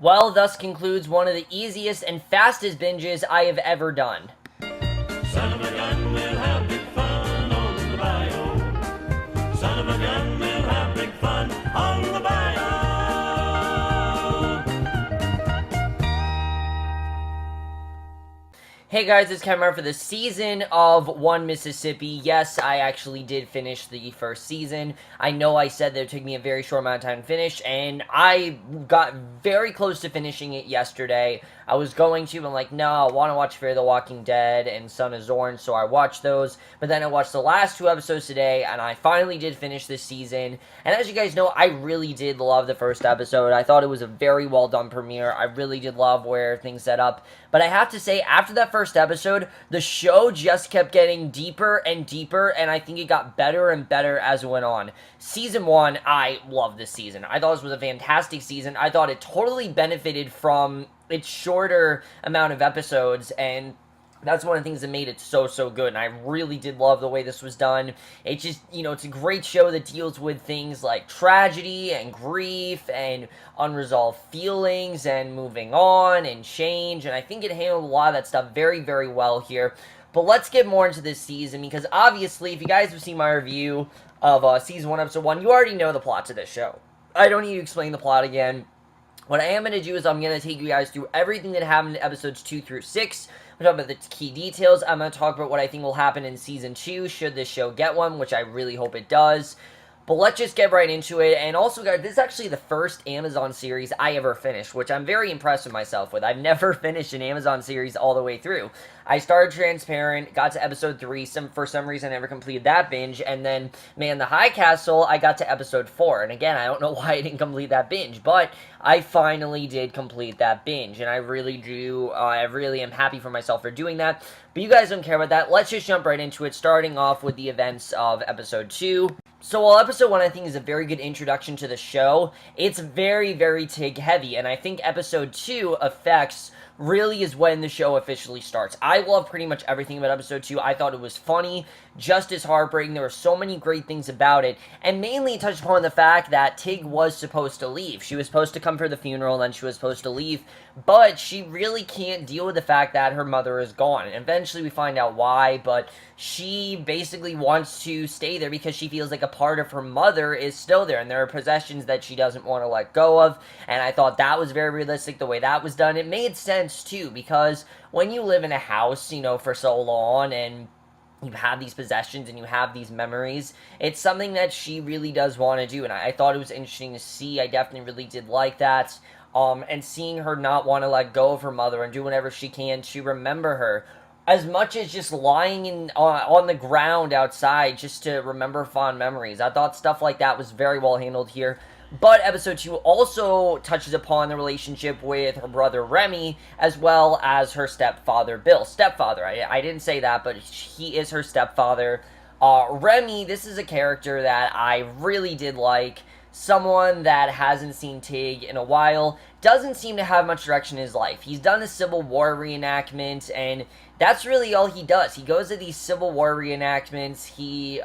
Well, thus concludes one of the easiest and fastest binges I have ever done. Son of a gun, we'll have big fun on the bayou. Son of a gun, we'll have big fun on the bayou. Hey guys, it's Cameron for the season of One Mississippi. Yes, I actually did finish the first season. I know I said that it took me a very short amount of time to finish, and I got very close to finishing it yesterday. I was going to, but I'm like, no, I want to watch Fear the Walking Dead and Son of Zorn, so I watched those. But then I watched the last 2 episodes today, and I finally did finish this season. And as you guys know, I really did love the first episode. I thought it was a very well done premiere. I really did love where things set up. But I have to say, after that first episode, the show just kept getting deeper and deeper, and I think it got better and better as it went on. Season 1, I loved this season. I thought this was a fantastic season. I thought it totally benefited from its shorter amount of episodes, and that's one of the things that made it so good, and I really did love the way this was done. It just, it's a great show that deals with things like tragedy and grief and unresolved feelings and moving on and change, and I think it handled a lot of that stuff very, very well here. But let's get more into this season, because obviously, if you guys have seen my review of Season 1, Episode 1, you already know the plot to this show. I don't need to explain the plot again. What I am going to do is I'm going to take you guys through everything that happened in episodes 2 through 6. I'm going to talk about the key details. I'm going to talk about what I think will happen in Season 2, should this show get one, which I really hope it does. But let's just get right into it. And also, guys, this is actually the first Amazon series I ever finished, which I'm very impressed with myself with. I've never finished an Amazon series all the way through. I started Transparent, got to episode 3, for some reason I never completed that binge, and then, Man the High Castle, I got to episode 4. And again, I don't know why I didn't complete that binge, but I finally did complete that binge, and I really do, I really am happy for myself for doing that. But you guys don't care about that. Let's just jump right into it, starting off with the events of episode 2. So while episode 1 I think is a very good introduction to the show, it's very, very Tig heavy, and I think episode 2 affects really is when the show officially starts. I love pretty much everything about episode 2. I thought it was funny, just as heartbreaking. There were so many great things about it, and mainly it touched upon the fact that Tig was supposed to leave. She was supposed to come for the funeral, then she was supposed to leave, but she really can't deal with the fact that her mother is gone. And eventually we find out why, but she basically wants to stay there because she feels like a part of her mother is still there, and there are possessions that she doesn't want to let go of, and I thought that was very realistic, the way that was done. It made sense, too, because when you live in a house, for so long, and you have these possessions and you have these memories, it's something that she really does want to do, and I thought it was interesting to see. I definitely really did like that, and seeing her not want to let go of her mother and do whatever she can to remember her, as much as just lying on the ground outside just to remember fond memories. I thought stuff like that was very well handled here. But episode 2 also touches upon the relationship with her brother Remy, as well as her stepfather Bill. Stepfather, I didn't say that, but he is her stepfather. Remy, this is a character that I really did like. Someone that hasn't seen Tig in a while, doesn't seem to have much direction in his life. He's done a Civil War reenactment, and that's really all he does. He goes to these Civil War reenactments, he,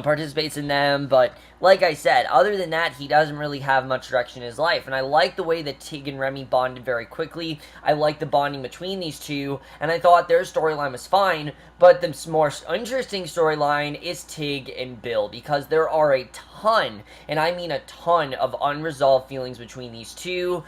participates in them, but like I said, other than that, he doesn't really have much direction in his life, and I like the way that Tig and Remy bonded very quickly. I like the bonding between these two, and I thought their storyline was fine, but the more interesting storyline is Tig and Bill, because there are a ton, and I mean a ton, of unresolved feelings between these two.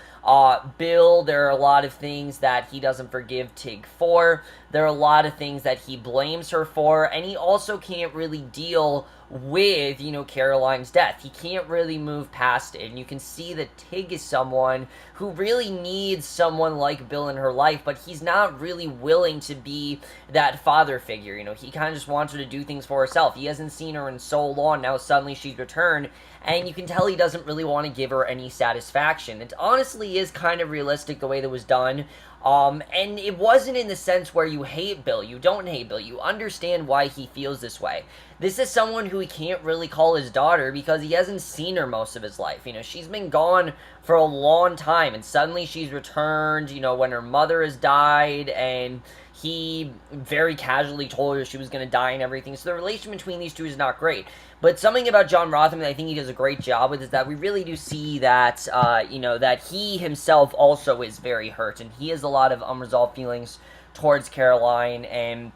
Bill, there are a lot of things that he doesn't forgive Tig for. There are a lot of things that he blames her for, and he also can't really deal with, Caroline's death. He can't really move past it, and you can see that Tig is someone who really needs someone like Bill in her life, but he's not really willing to be that father figure. He kind of just wants her to do things for herself. He hasn't seen her in so long, now suddenly she's returned, and you can tell he doesn't really want to give her any satisfaction. It honestly is kind of realistic the way that was done. And it wasn't in the sense where you hate Bill. You don't hate Bill. You understand why he feels this way. This is someone who he can't really call his daughter because he hasn't seen her most of his life. She's been gone for a long time, and suddenly she's returned, when her mother has died, and he very casually told her she was going to die and everything. So the relation between these two is not great. But something about John Rothman that I think he does a great job with is that we really do see that, that he himself also is very hurt, and he has a lot of unresolved feelings towards Caroline, and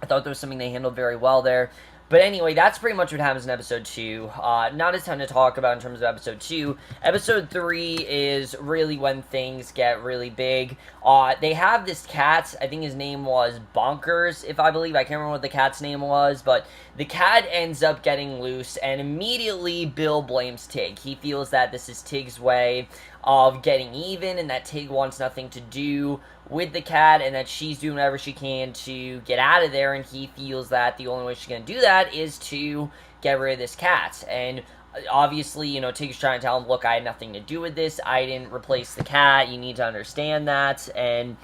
I thought there was something they handled very well there. But anyway, that's pretty much what happens in episode 2. Not a ton to talk about in terms of episode 2. Episode 3 is really when things get really big. They have this cat, I think his name was Bonkers, if I believe. I can't remember what the cat's name was, but the cat ends up getting loose, and immediately Bill blames Tig. He feels that this is Tig's way of getting even, and that Tig wants nothing to do with the cat, and that she's doing whatever she can to get out of there, and he feels that the only way she's going to do that is to get rid of this cat. And obviously, Tig's trying to tell him, look, I had nothing to do with this, I didn't replace the cat, you need to understand that. And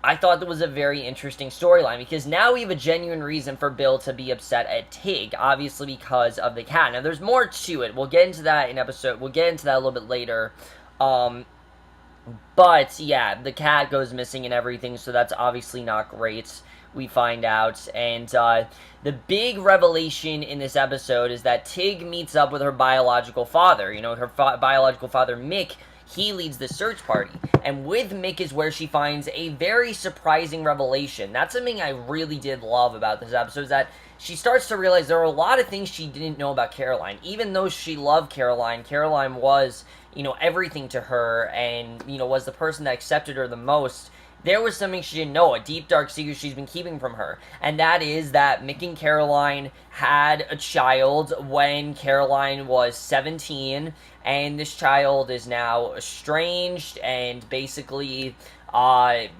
I thought that was a very interesting storyline, because now we have a genuine reason for Bill to be upset at Tig, obviously because of the cat. Now, there's more to it. We'll get into that a little bit later. But, yeah, the cat goes missing and everything, so that's obviously not great, we find out. And, the big revelation in this episode is that Tig meets up with her biological father. Her biological father, Mick. He leads the search party, and with Mick is where she finds a very surprising revelation. That's something I really did love about this episode, is that she starts to realize there are a lot of things she didn't know about Caroline. Even though she loved Caroline, Caroline was, everything to her, and, was the person that accepted her the most. There was something she didn't know, a deep, dark secret she's been keeping from her, and that is that Mick and Caroline had a child when Caroline was 17, and this child is now estranged, and basically,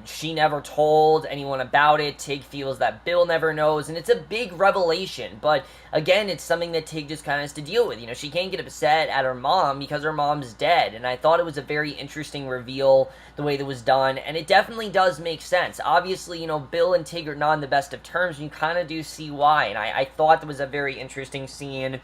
she never told anyone about it. Tig feels that Bill never knows, and it's a big revelation, but again, it's something that Tig just kind of has to deal with. She can't get upset at her mom because her mom's dead, and I thought it was a very interesting reveal, the way that was done, and it definitely does make sense. Obviously, Bill and Tig are not on the best of terms, and you kind of do see why, and I thought that was a very interesting scene.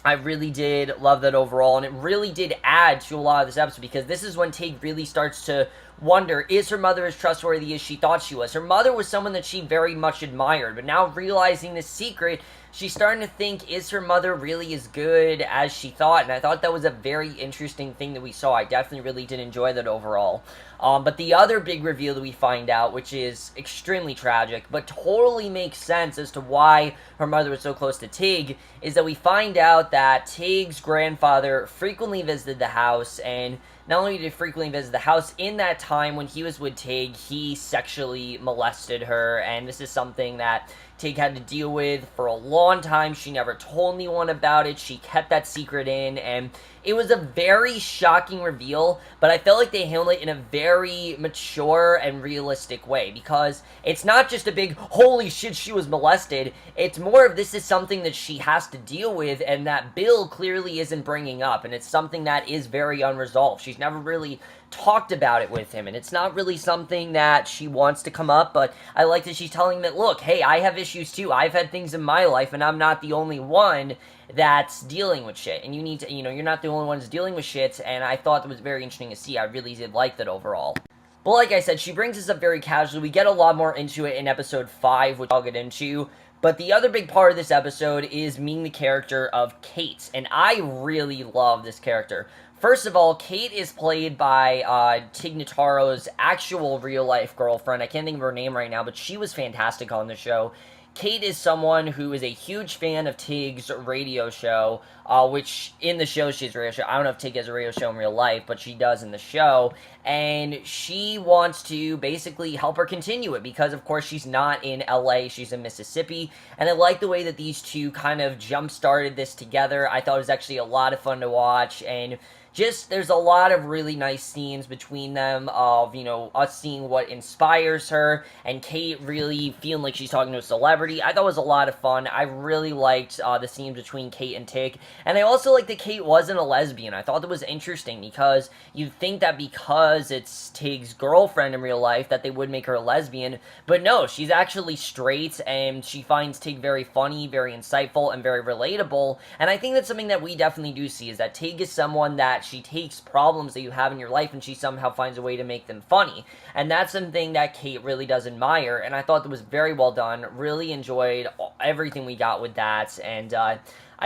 I really did love that overall, and it really did add to a lot of this episode, because this is when Tig really starts to wonder, is her mother as trustworthy as she thought she was? Her mother was someone that she very much admired, but now realizing this secret, she's starting to think, is her mother really as good as she thought? And I thought that was a very interesting thing that we saw. I definitely really did enjoy that overall. But the other big reveal that we find out, which is extremely tragic, but totally makes sense as to why her mother was so close to Tig, is that we find out that Tig's grandfather frequently visited the house, and not only did he frequently visit the house, in that time when he was with Tig, he sexually molested her, and this is something that Tig had to deal with for a long time. She never told anyone about it. She kept that secret in, and it was a very shocking reveal, but I felt like they handled it in a very mature and realistic way, because it's not just a big, holy shit, she was molested. It's more of, this is something that she has to deal with, and that Bill clearly isn't bringing up, and it's something that is very unresolved. She's never really talked about it with him, and it's not really something that she wants to come up, but I like that she's telling him that, look, hey, I have issues too. I've had things in my life, and I'm not the only one that's dealing with shit, and you need to, you're not the only ones dealing with shit, and I thought that was very interesting to see. I really did like that overall. But like I said, she brings this up very casually. We get a lot more into it in episode 5, which I'll get into. But the other big part of this episode is meeting the character of Kate, and I really love this character. First of all, Kate is played by Tig Notaro's actual real-life girlfriend. I can't think of her name right now, but she was fantastic on the show. Kate is someone who is a huge fan of Tig's radio show, which in the show she has a radio show. I don't know if Tig has a radio show in real life, but she does in the show, and she wants to basically help her continue it, because of course she's not in LA, she's in Mississippi, and I like the way that these two kind of jump-started this together. I thought it was actually a lot of fun to watch, and just, there's a lot of really nice scenes between them of, us seeing what inspires her, and Kate really feeling like she's talking to a celebrity. I thought it was a lot of fun. I really liked the scenes between Kate and Tig, and I also liked that Kate wasn't a lesbian. I thought that was interesting, because you'd think that because it's Tig's girlfriend in real life that they would make her a lesbian, but no, she's actually straight, and she finds Tig very funny, very insightful, and very relatable, and I think that's something that we definitely do see, is that Tig is someone that that. She takes problems that you have in your life and she somehow finds a way to make them funny. And that's something that Kate really does admire, and I thought that was very well done. Really enjoyed everything we got with that, and I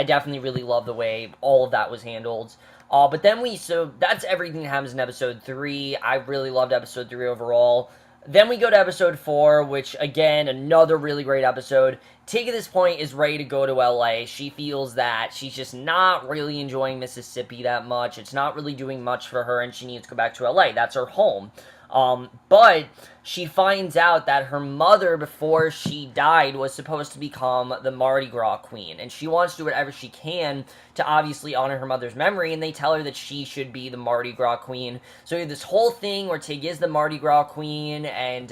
definitely really love the way all of that was handled. But then so that's everything that happens in episode 3. I really loved episode 3 overall. Then we go to episode 4, which, again, another really great episode. Tig at this point is ready to go to LA. She feels that she's just not really enjoying Mississippi that much. It's not really doing much for her, and she needs to go back to LA. That's her home. But she finds out that her mother, before she died, was supposed to become the Mardi Gras queen, and she wants to do whatever she can to obviously honor her mother's memory, and they tell her that she should be the Mardi Gras queen. So we have this whole thing where Tig is the Mardi Gras queen, and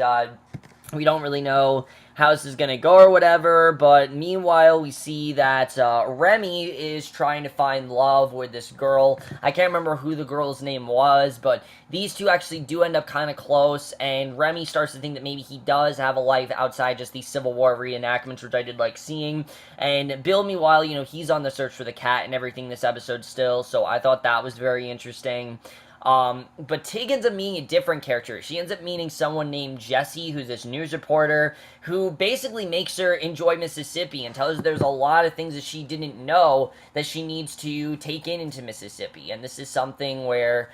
we don't really know how this is going to go or whatever, but meanwhile we see that Remy is trying to find love with this girl. I can't remember who the girl's name was, but these two actually do end up kind of close, and Remy starts to think that maybe he does have a life outside just these Civil War reenactments, which I did like seeing. And Bill, meanwhile, he's on the search for the cat and everything this episode still, so I thought that was very interesting. But Tig ends up meeting a different character. She ends up meeting someone named Jesse, who's this news reporter, who basically makes her enjoy Mississippi and tells her there's a lot of things that she didn't know that she needs to take into Mississippi. And this is something where,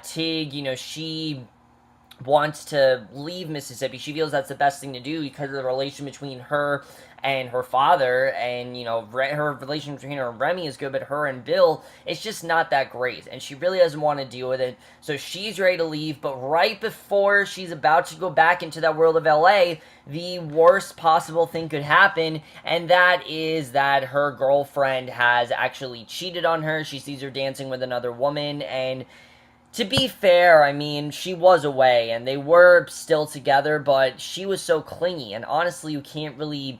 Tig, she wants to leave Mississippi. She feels that's the best thing to do because of the relation between her and her father, and her relation between her and Remy is good, but her and Bill, it's just not that great, and she really doesn't want to deal with it. So she's ready to leave, but right before she's about to go back into that world of LA, the worst possible thing could happen, and that is that her girlfriend has actually cheated on her. She sees her dancing with another woman, and to be fair, I mean, she was away, and they were still together, but she was so clingy, and honestly, you can't really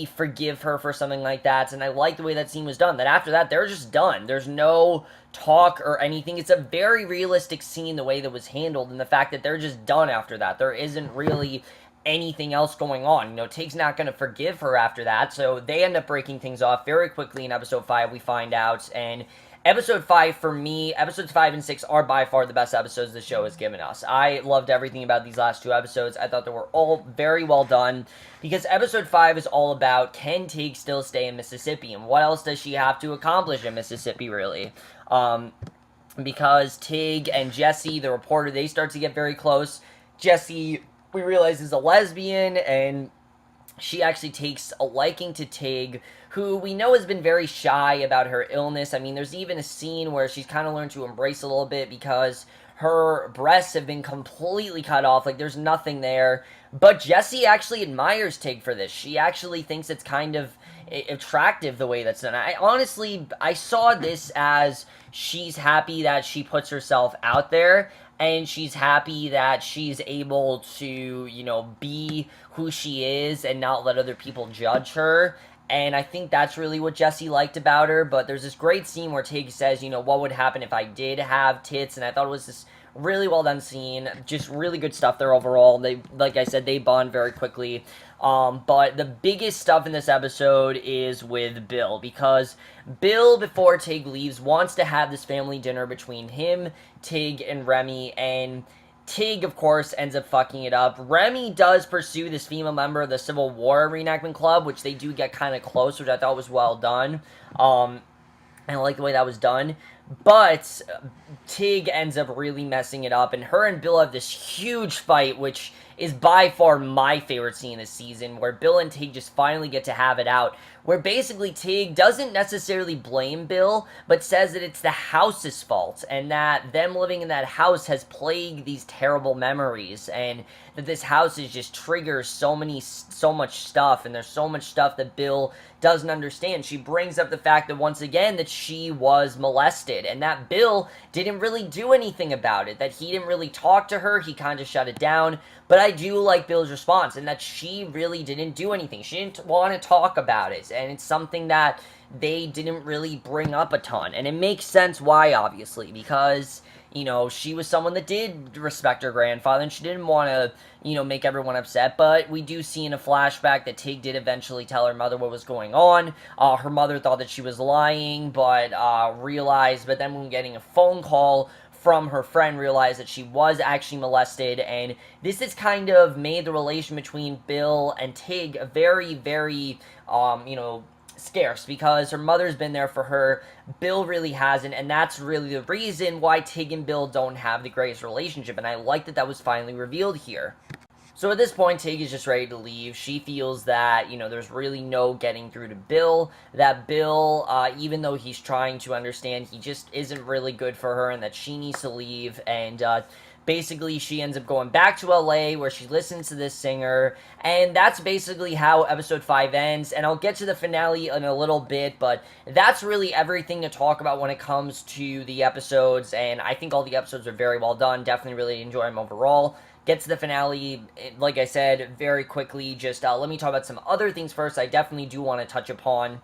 forgive her for something like that, and I like the way that scene was done, that after that, they're just done. There's no talk or anything. It's a very realistic scene, the way that was handled, and the fact that they're just done after that. There isn't really anything else going on. Tig's not going to forgive her after that, so they end up breaking things off very quickly in episode 5, we find out, and Episode 5, for me, episodes 5 and 6 are by far the best episodes the show has given us. I loved everything about these last 2 episodes. I thought they were all very well done, because episode 5 is all about, can Tig still stay in Mississippi, and what else does she have to accomplish in Mississippi, really? Because Tig and Jesse, the reporter, they start to get very close. Jesse, we realize, is a lesbian, and she actually takes a liking to Tig, who we know has been very shy about her illness. I mean, there's even a scene where she's kind of learned to embrace a little bit because her breasts have been completely cut off. Like, there's nothing there. But Jessie actually admires Tig for this. She actually thinks it's kind of attractive the way that's done. I saw this as she's happy that she puts herself out there, and she's happy that she's able to, be who she is and not let other people judge her. And I think that's really what Jessie liked about her. But there's this great scene where Tig says, what would happen if I did have tits? And I thought it was this really well done scene. Just really good stuff there overall. They, like I said, they bond very quickly. But the biggest stuff in this episode is with Bill, because Bill, before Tig leaves, wants to have this family dinner between him, Tig, and Remy, and Tig, of course, ends up fucking it up. Remy does pursue this female member of the Civil War reenactment club, which they do get kind of close, which I thought was well done. And I like the way that was done. But Tig ends up really messing it up, and her and Bill have this huge fight, which is by far my favorite scene this season, where Bill and Tig just finally get to have it out, where basically Tig doesn't necessarily blame Bill, but says that it's the house's fault, and that them living in that house has plagued these terrible memories, and that this house is just triggers so much stuff, and there's so much stuff that Bill doesn't understand. She brings up the fact that, once again, that she was molested, and that Bill didn't really do anything about it, that he didn't really talk to her, he kind of shut it down. But I do like Bill's response, and that she really didn't do anything. She didn't want to talk about it, and it's something that they didn't really bring up a ton. And it makes sense why, obviously, because, she was someone that did respect her grandfather, and she didn't want to, make everyone upset. But we do see in a flashback that Tig did eventually tell her mother what was going on. Her mother thought that she was lying, but realized, but then when getting a phone call from her friend, realized that she was actually molested, and this has kind of made the relation between Bill and Tig very, very, scarce, because her mother's been there for her. Bill really hasn't, and that's really the reason why Tig and Bill don't have the greatest relationship, and I like that that was finally revealed here. So at this point, Tig is just ready to leave. She feels that, there's really no getting through to Bill, that Bill, even though he's trying to understand, he just isn't really good for her, and that she needs to leave, and, basically, she ends up going back to LA, where she listens to this singer, and that's basically how episode 5 ends, and I'll get to the finale in a little bit, but that's really everything to talk about when it comes to the episodes, and I think all the episodes are very well done. Definitely really enjoy them overall. Get to the finale, like I said, very quickly. Just let me talk about some other things first. I definitely do want to touch upon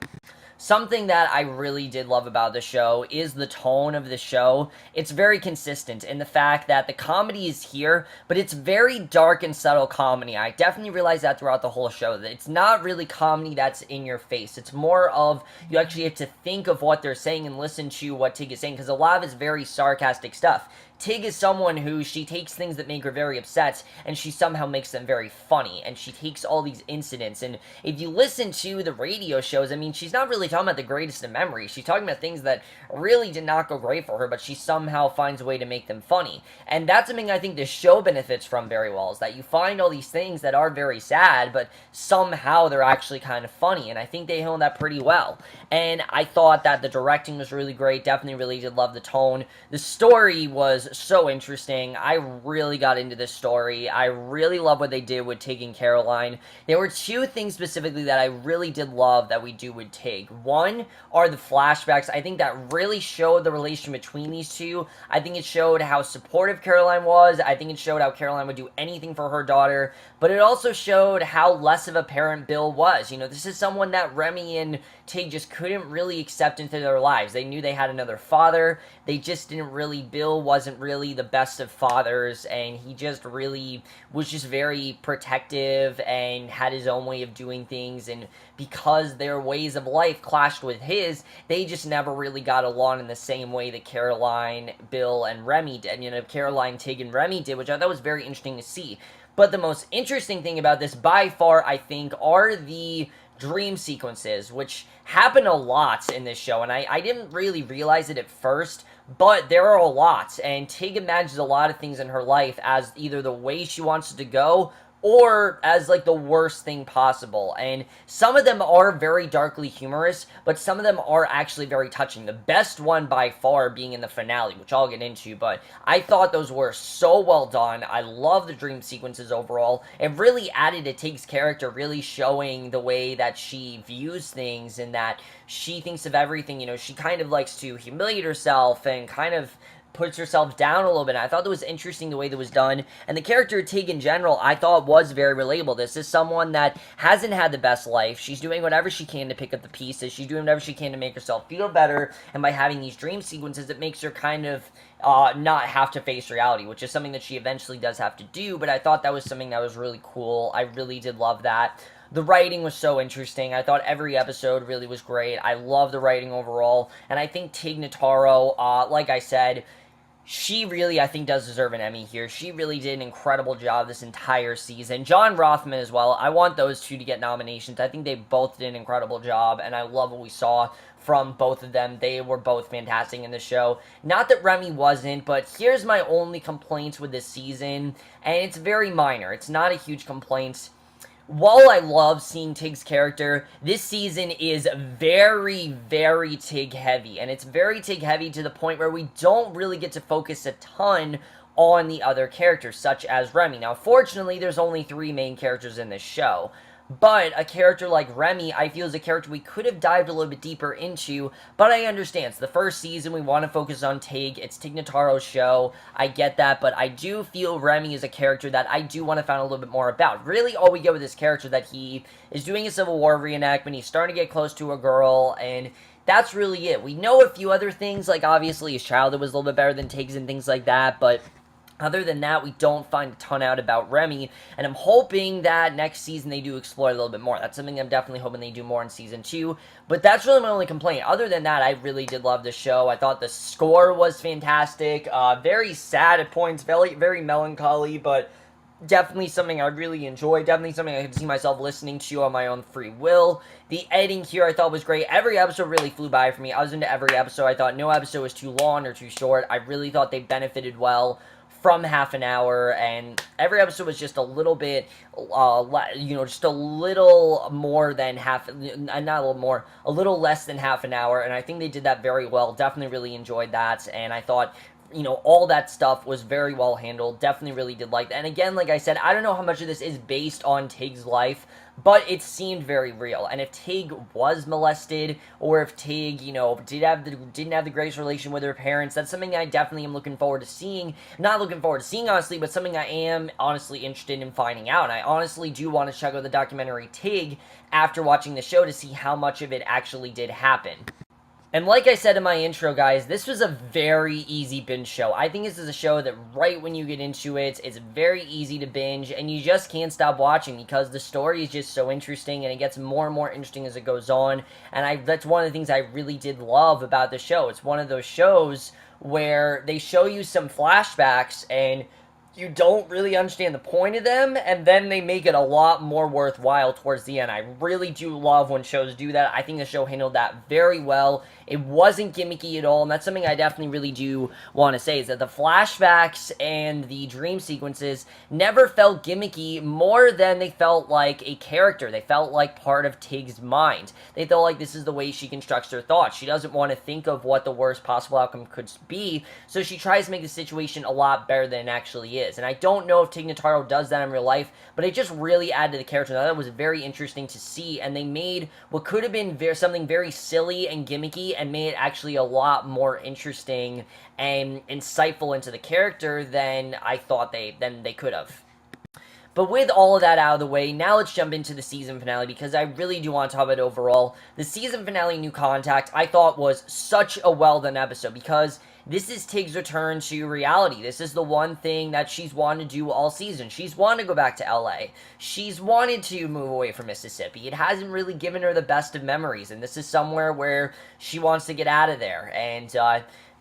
something that I really did love about the show is the tone of the show. It's very consistent in the fact that the comedy is here, but it's very dark and subtle comedy. I definitely realized that throughout the whole show, that it's not really comedy that's in your face. It's more of, you actually have to think of what they're saying and listen to what Tig is saying, because a lot of it's very sarcastic stuff. Tig is someone who, she takes things that make her very upset, and she somehow makes them very funny, and she takes all these incidents, and if you listen to the radio shows, I mean, she's not really talking about the greatest of memories. She's talking about things that really did not go great for her, but she somehow finds a way to make them funny, and that's something I think the show benefits from very well, is that you find all these things that are very sad, but somehow they're actually kind of funny, and I think they handled that pretty well, and I thought that the directing was really great. Definitely really did love the tone. The story was so interesting. I really got into this story. I really love what they did with Tig and Caroline. There were two things specifically that I really did love that we do with Tig. One are the flashbacks. I think that really showed the relation between these two. I think it showed how supportive Caroline was. I think it showed how Caroline would do anything for her daughter, but it also showed how less of a parent Bill was. This is someone that Remy and Tig just couldn't really accept into their lives. They knew they had another father. They just didn't really, Bill wasn't really the best of fathers, and he just really was just very protective and had his own way of doing things, and because their ways of life clashed with his, they just never really got along in the same way that Caroline, Bill, and Remy did. Caroline, Tig, and Remy did, which I thought was very interesting to see. But the most interesting thing about this, by far, I think, are the dream sequences, which happen a lot in this show, and I didn't really realize it at first, but there are a lot, and Tig imagines a lot of things in her life as either the way she wants it to go, or as, like, the worst thing possible, and some of them are very darkly humorous, but some of them are actually very touching. The best one, by far, being in the finale, which I'll get into, but I thought those were so well done. I love the dream sequences overall. It really added to Tig's character, really showing the way that she views things, and that she thinks of everything, she kind of likes to humiliate herself, and kind of puts herself down a little bit. I thought that was interesting the way that was done, and the character Tig in general I thought was very relatable. This is someone that hasn't had the best life. She's doing whatever she can to pick up the pieces. She's doing whatever she can to make herself feel better, and by having these dream sequences, it makes her kind of not have to face reality, which is something that she eventually does have to do, but I thought that was something that was really cool. I really did love that. The writing was so interesting. I thought every episode really was great. I love the writing overall, and I think Tig Notaro, like I said, she really, I think, does deserve an Emmy here. She really did an incredible job this entire season. John Rothman as well. I want those two to get nominations. I think they both did an incredible job, and I love what we saw from both of them. They were both fantastic in the show. Not that Remy wasn't, but here's my only complaints with this season, and it's very minor. It's not a huge complaint. While I love seeing Tig's character, this season is very, very Tig heavy, and it's very Tig heavy to the point where we don't really get to focus a ton on the other characters, such as Remy. Now, fortunately, there's only 3 main characters in this show, but a character like Remy, I feel, is a character we could have dived a little bit deeper into, but I understand. So the first season, we want to focus on Tig. It's Tig Notaro's show. I get that, but I do feel Remy is a character that I do want to find a little bit more about. Really, all we get with this character that he is doing a Civil War reenactment, he's starting to get close to a girl, and that's really it. We know a few other things, like obviously his childhood was a little bit better than Tig's and things like that, but other than that, we don't find a ton out about Remy, and I'm hoping that next season they do explore a little bit more. That's something I'm definitely hoping they do more in season 2, but that's really my only complaint. Other than that, I really did love the show. I thought the score was fantastic, very sad at points, very, very melancholy, but definitely something I really enjoy, definitely something I could see myself listening to on my own free will. The editing here I thought was great. Every episode really flew by for me. I was into every episode. I thought no episode was too long or too short. I really thought they benefited well from half an hour, and every episode was just a little bit, just a little more than not a little more, a little less than half an hour, and I think they did that very well. Definitely really enjoyed that, and I thought, all that stuff was very well handled. Definitely really did like that. And again, like I said, I don't know how much of this is based on Tig's life, but it seemed very real. And if Tig was molested, or if Tig, didn't have the greatest relation with her parents, that's something I definitely am looking forward to seeing. Not looking forward to seeing, honestly, but something I am honestly interested in finding out. And I honestly do want to check out the documentary Tig after watching the show to see how much of it actually did happen. And like I said in my intro, guys, this was a very easy binge show. I think this is a show that right when you get into it, it's very easy to binge, and you just can't stop watching because the story is just so interesting, and it gets more and more interesting as it goes on, and that's one of the things I really did love about the show. It's one of those shows where they show you some flashbacks, and you don't really understand the point of them, and then they make it a lot more worthwhile towards the end. I really do love when shows do that. I think the show handled that very well. It wasn't gimmicky at all, and that's something I definitely really do want to say, is that the flashbacks and the dream sequences never felt gimmicky more than they felt like a character. They felt like part of Tig's mind. They felt like this is the way she constructs her thoughts. She doesn't want to think of what the worst possible outcome could be, so she tries to make the situation a lot better than it actually is. And I don't know if Tig Notaro does that in real life, but it just really added to the character. That was very interesting to see, and they made what could have been something very silly and gimmicky and made it actually a lot more interesting and insightful into the character than I thought they could have. But with all of that out of the way, now let's jump into the season finale, because I really do want to talk about it overall. The season finale, New Contact, I thought was such a well-done episode, because this is Tig's return to reality. This is the one thing that she's wanted to do all season. She's wanted to go back to LA. She's wanted to move away from Mississippi. It hasn't really given her the best of memories, and this is somewhere where she wants to get out of there. And,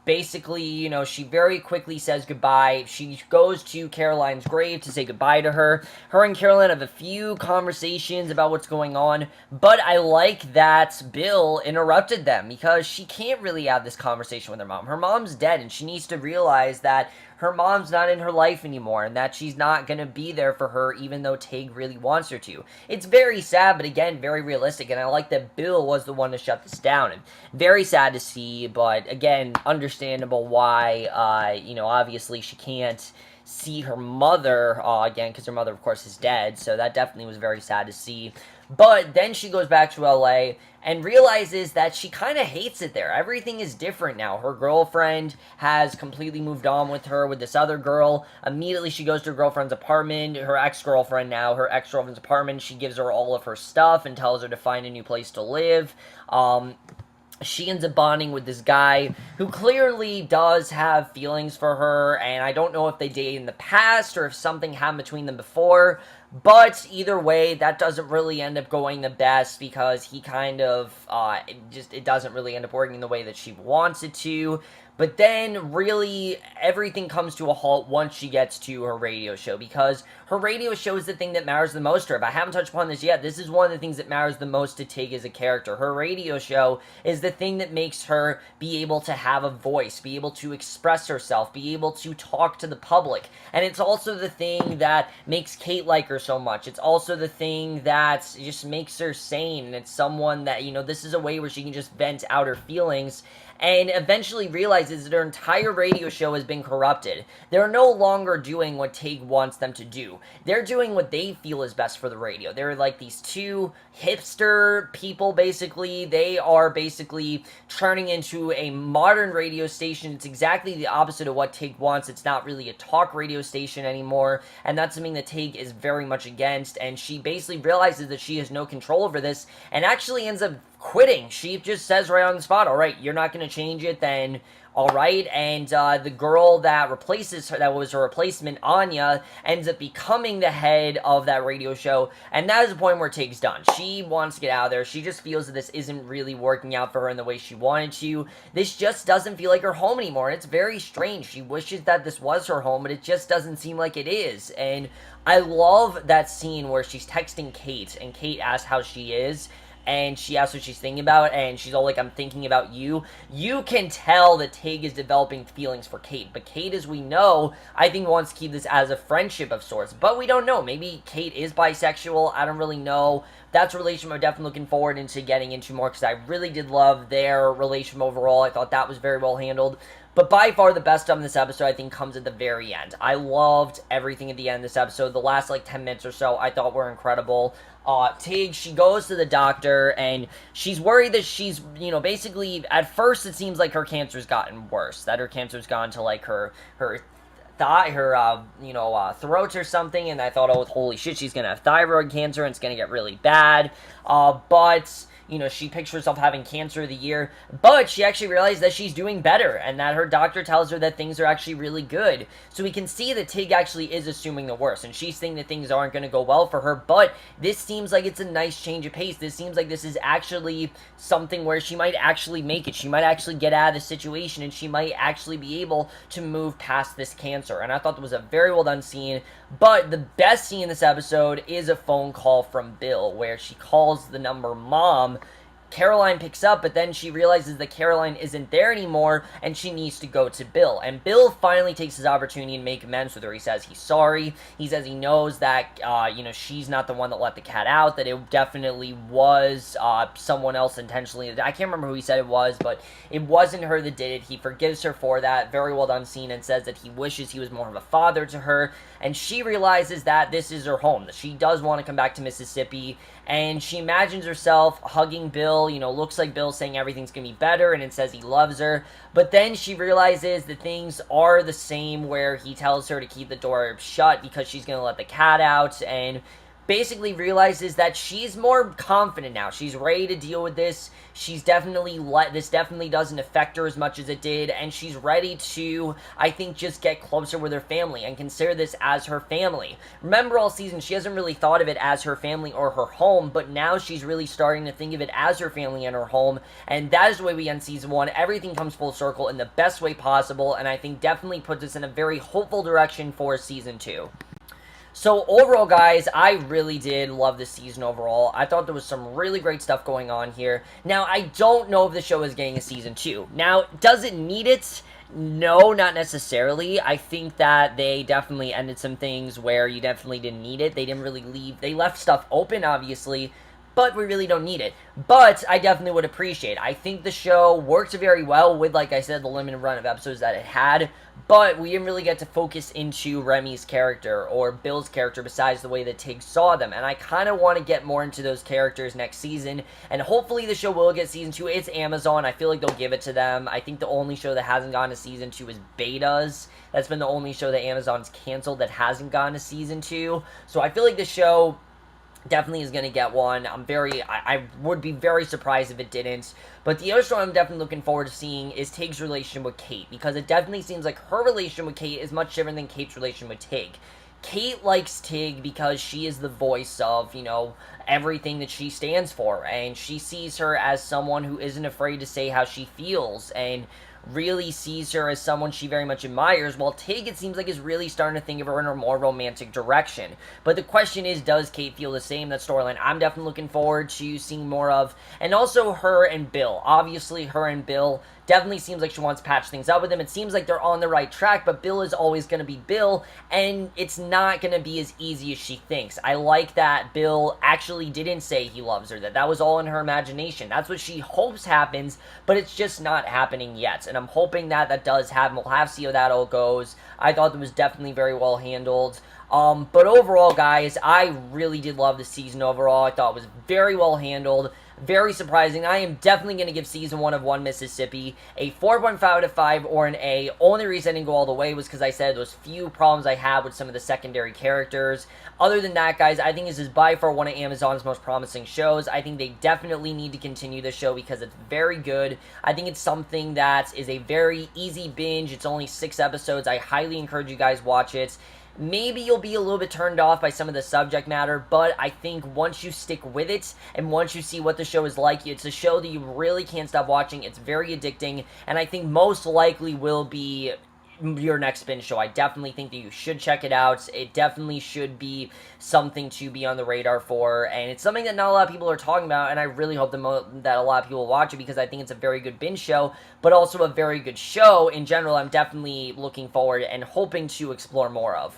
basically, she very quickly says goodbye. She goes to Caroline's grave to say goodbye to her. Her and Caroline have a few conversations about what's going on, but I like that Bill interrupted them, because she can't really have this conversation with her mom. Her mom's dead, and she needs to realize that her mom's not in her life anymore, and that she's not going to be there for her, even though Tig really wants her to. It's very sad, but again, very realistic, and I like that Bill was the one to shut this down. And very sad to see, but again, understandable why, obviously she can't see her mother again, because her mother, of course, is dead, so that definitely was very sad to see. But then she goes back to LA and realizes that she kind of hates it there. Everything is different now. Her girlfriend has completely moved on with her with this other girl. Immediately she goes to her girlfriend's apartment, her ex-girlfriend now, her ex-girlfriend's apartment. She gives her all of her stuff and tells her to find a new place to live. She ends up bonding with this guy who clearly does have feelings for her, and I don't know if they dated in the past or if something happened between them before, but either way, that doesn't really end up going the best, because he kind of, it doesn't really end up working the way that she wants it to. But then, really, everything comes to a halt once she gets to her radio show, because her radio show is the thing that matters the most to her. If I haven't touched upon this yet, this is one of the things that matters the most to Tig as a character. Her radio show is the thing that makes her be able to have a voice, be able to express herself, be able to talk to the public. And it's also the thing that makes Kate like her so much. It's also the thing that just makes her sane, and it's someone that, this is a way where she can just vent out her feelings, and eventually realizes that her entire radio show has been corrupted. They're no longer doing what Tig wants them to do. They're doing what they feel is best for the radio. They're like these two hipster people, basically. They are basically turning into a modern radio station. It's exactly the opposite of what Tig wants. It's not really a talk radio station anymore, and that's something that Tig is very much against, and she basically realizes that she has no control over this, and actually ends up quitting. She just says right on the spot, all right, you're not going to change it, then all right. And the girl that replaces her, that was her replacement, Anya, ends up becoming the head of that radio show. And that is the point where Tig's done. She wants to get out of there. She just feels that this isn't really working out for her in the way she wanted to. This just doesn't feel like her home anymore. And it's very strange. She wishes that this was her home, but it just doesn't seem like it is. And I love that scene where she's texting Kate, and Kate asks how she is, and she asks what she's thinking about, and she's all like, I'm thinking about you. You can tell that Tig is developing feelings for Kate, but Kate, as we know, I think wants to keep this as a friendship of sorts, but we don't know. Maybe Kate is bisexual. I don't really know. That's a relationship I'm definitely looking forward into getting into more, because I really did love their relationship overall. I thought that was very well handled. But by far the best of this episode, I think, comes at the very end. I loved everything at the end of this episode. The last, 10 minutes or so, I thought were incredible. Tig, she goes to the doctor, and she's worried that she's, basically, at first it seems like her cancer's gotten worse. That her cancer's gone to, her thigh, her, throat or something, and I thought, oh, holy shit, she's gonna have thyroid cancer, and it's gonna get really bad. But she pictures herself having cancer of the year, but she actually realized that she's doing better, and that her doctor tells her that things are actually really good. So we can see that Tig actually is assuming the worst, and she's thinking that things aren't going to go well for her, but this seems like it's a nice change of pace. This seems like this is actually something where she might actually make it. She might actually get out of the situation, and she might actually be able to move past this cancer, and I thought that was a very well done scene. But the best scene in this episode is a phone call from Bill, where she calls the number Mom. Caroline picks up, but then she realizes that Caroline isn't there anymore, and she needs to go to Bill. And Bill finally takes his opportunity to make amends with her. He says he's sorry. He says he knows that, she's not the one that let the cat out, that it definitely was someone else intentionally. I can't remember who he said it was, but it wasn't her that did it. He forgives her for that. Very well done scene, and says that he wishes he was more of a father to her. And she realizes that this is her home, that she does want to come back to Mississippi, and she imagines herself hugging Bill. Looks like Bill's saying everything's gonna be better, and it says he loves her. But then she realizes that things are the same, where he tells her to keep the door shut because she's gonna let the cat out, and basically realizes that she's more confident now. She's ready to deal with this. She's definitely this definitely doesn't affect her as much as it did, and she's ready to, I think, just get closer with her family and consider this as her family. Remember, all season she hasn't really thought of it as her family or her home, but now she's really starting to think of it as her family and her home, and that is the way we end season 1. Everything comes full circle in the best way possible, and I think definitely puts us in a very hopeful direction for season 2. So overall, guys, I really did love this season overall. I thought there was some really great stuff going on here. Now, I don't know if the show is getting a season 2. Now, does it need it? No, not necessarily. I think that they definitely ended some things where you definitely didn't need it. They didn't really leave. They left stuff open, obviously, but we really don't need it. But I definitely would appreciate it. I think the show worked very well with, like I said, the limited run of episodes that it had, but we didn't really get to focus into Remy's character or Bill's character besides the way that Tig saw them, and I kind of want to get more into those characters next season, and hopefully the show will get season 2. It's Amazon. I feel like they'll give it to them. I think the only show that hasn't gone to season 2 is Betas. That's been the only show that Amazon's canceled that hasn't gone to season 2, so I feel like the show definitely is going to get one. I would be very surprised if it didn't. But the other story I'm definitely looking forward to seeing is Tig's relation with Kate, because it definitely seems like her relation with Kate is much different than Kate's relation with Tig. Kate likes Tig because she is the voice of, everything that she stands for, and she sees her as someone who isn't afraid to say how she feels, and really sees her as someone she very much admires, while Tig, it seems like, is really starting to think of her in a more romantic direction. But the question is, does Kate feel the same? That storyline I'm definitely looking forward to seeing more of. And also her and Bill. Obviously, her and Bill definitely seems like she wants to patch things up with him. It seems like they're on the right track, but Bill is always going to be Bill, and it's not going to be as easy as she thinks. I like that Bill actually didn't say he loves her, that was all in her imagination. That's what she hopes happens, but it's just not happening yet, and I'm hoping that does happen. We'll have to see how that all goes. I thought that was definitely very well handled. But overall, guys, I really did love the season overall. I thought it was very well handled. very surprising. I am definitely going to give season 1 of One Mississippi a 4.5 out of 5 or an A. Only reason I didn't go all the way was because I said those few problems I had with some of the secondary characters. Other than that, guys, I think this is by far one of Amazon's most promising shows. I think they definitely need to continue the show because it's very good. I think it's something that is a very easy binge. It's only 6 episodes. I highly encourage you guys watch it. Maybe you'll be a little bit turned off by some of the subject matter, but I think once you stick with it and once you see what the show is like, it's a show that you really can't stop watching. It's very addicting, and I think most likely will be your next binge show. I definitely think that you should check it out. It definitely should be something to be on the radar for, and it's something that not a lot of people are talking about, and I really hope that a lot of people watch it because I think it's a very good binge show, but also a very good show in general. I'm definitely looking forward and hoping to explore more of.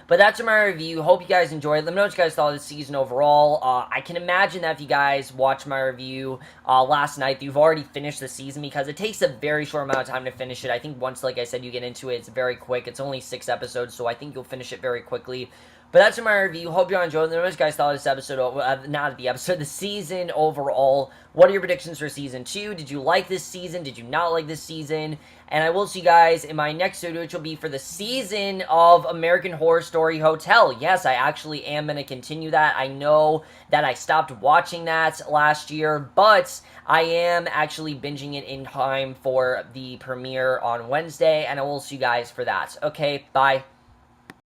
But that's my review. Hope you guys enjoyed. Let me know what you guys thought of the season overall. I can imagine that if you guys watched my review last night, you've already finished the season because it takes a very short amount of time to finish it. I think once, like I said, you get into it, it's very quick. It's only 6 episodes, so I think you'll finish it very quickly. But that's my review. Hope you all enjoyed. Let me know what you guys thought of this episode, the season overall. What are your predictions for Season 2? Did you like this season? Did you not like this season? And I will see you guys in my next video, which will be for the season of American Horror Story Hotel. Yes, I actually am going to continue that. I know that I stopped watching that last year, but I am actually binging it in time for the premiere on Wednesday, and I will see you guys for that. Okay, bye.